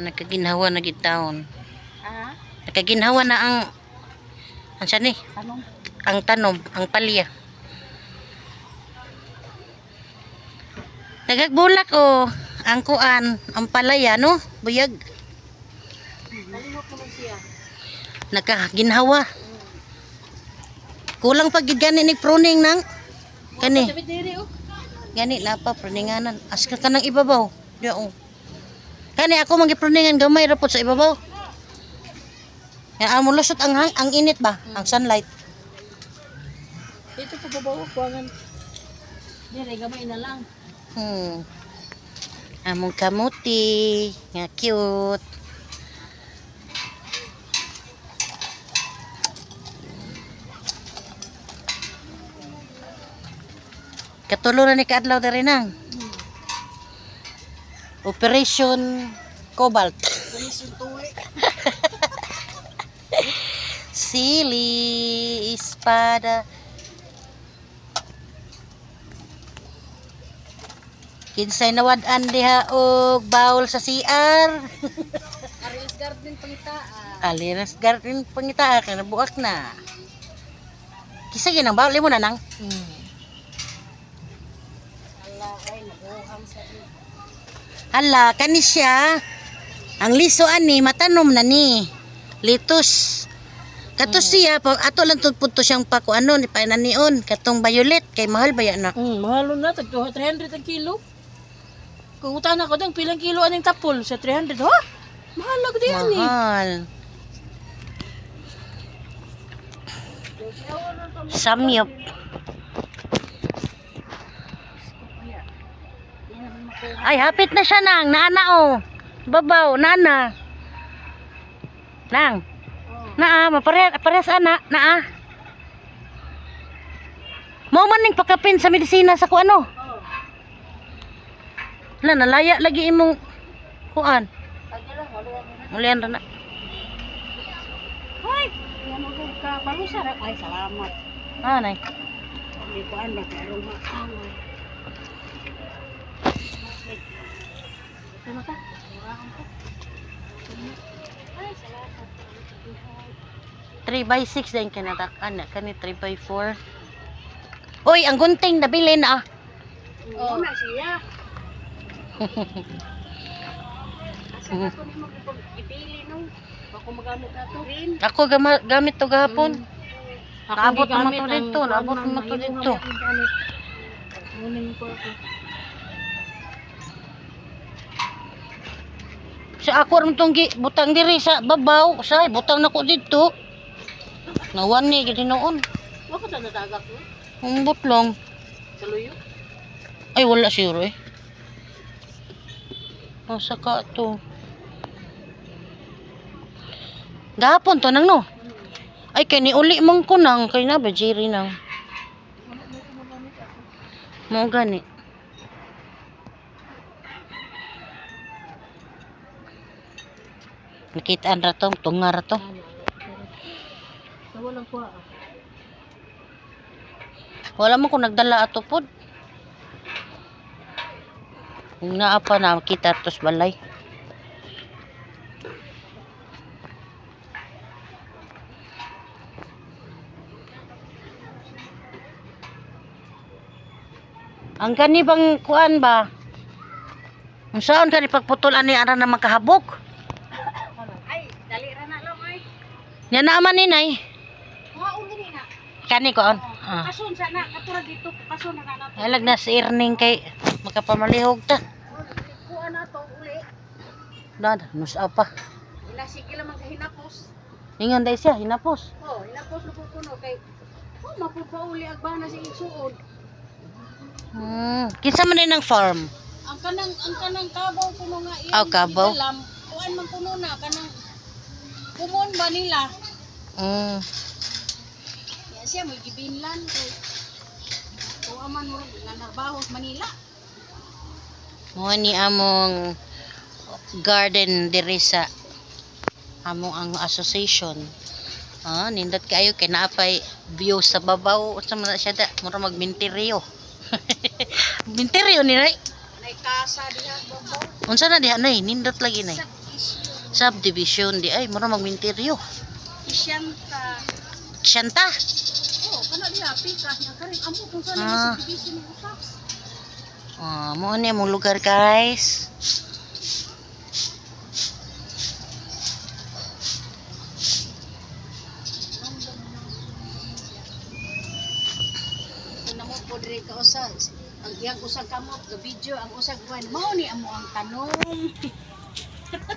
Nakaginhawa na gitawon. Ah? Nakaginhawa na ang siya ni? Anong? Ang tanom, ang palya. Nagagbulak o ang kuan, ang palaya no? Buyag. Nalimot naman siya. Nakaginhawa. Kulang pag gani ni pruning nang kani. Sabit diri oh. Gani na pa pruninganan. Aska ka ng ibabaw. Diya oh. Kani ako magi-pruningan gamay ra pud sa ibabaw. Yan amo lusot ang init ba? Ang sunlight. Dito pa babaw kuangan. Diri gamay na lang. Among kamuti. Nga cute. Katuluran ni kaadlaw diri nang. Operation Cobalt. Sili espada. Kinsay nawad-an diha og bawol sa CR. Arilis garden pangitaan. Aliras garden pangitaa kana buak na. Kisa ginang bawol mo na nang. Ala ay nabuhang sa iyo. Hala kani siya. Ang liso ani matanom na ni. Litos. Kato siya pag ato lang tudto siyang pako ano ni painanion katong violet kay mahal ba yan na. Mahalo na tag 300 ang kilo. Kung utan ako dang pilang kilo aning tapol sa 300 ha? Mahal lang di ani. Mahal. Samyop. Ay, hapit na siya nang. Nana oh. Babaw, nana. Nang. Naa, parehas ana. Naa. Mao man ning pakapin sa medisina sa kuano. Nalaya lagi imong kuan. Mulian ra na. Hoy, ano ka balusa ra ay salamat. Nay. Hindi ko anda pero maangoy. Ano ta? Ay, salamat. 3x6 din kinatakan na kani 3x4. Oy, ang gunting nabili na. Oo na siya. Asa ka ko nimo ipili no? Ako magamit ato rin. Ako gamit to gahapon. Naabot naman gigamit to ang dito, naabot kuwan naman to ng dito. Munin ko ako. Sa ako ram tong butang diri sa babaw, say butang nako dito. Nawan ni gid noon. Wako ta natagak no? Umbot lang. Sa luyo? Ay wala siguro eh. Nasa ka to. Gahapon to nang no. Ay kay ni uli man ko nang kay na ba Jerry nang. Mo gani. Nakitaan ra to, tunga ra to. Walang kuha. Wala man ko nagdala ato pod. Kung naa pa na kita tos balay. Ang kani bang kuan ba? Ang saan kani pagputol ani ara na makahabok? Ay, dali ra na lang ay. Yan na man ninay. Mga ulo ni na. Kani ko on. Kason sa na katura dito kason na nato. Halag na si earning kay makapamalihog ta. Kuha na to uli. Dad, nusa pa. Ila sige lang maghinapos. Ingon day siya hinapos. Oh, hinapos na po kuno kay mapupauli ag bana sa isuod. Kinsa man din ang farm? Ang kanang kabaw kuno nga iya. Aw, kabaw? Kuan man kuno na kanang kumon ba nila? Ya siya may gibinlan kay kuha man mo nga nabahos Manila. Mo ni among garden diri sa among ang association. Nindot kayo kay naapay view sa babaw sa man siya da mura magminteriyo. Minteriyo ni nay. Nay kasa diha babaw. Unsa na diha nay? Nindot lagi nay. Sa Subdivision di ay mura magminteryo. Isyanta. Siyanta. Oh, kana diha pika nya karing amo kung saan Ah. sa subdivision ng usas. Mo ni mong lugar guys. Kung namo podre ka usas. Ang iyang usag kamot ga video ang usag buwan mao ni amo ang tanong.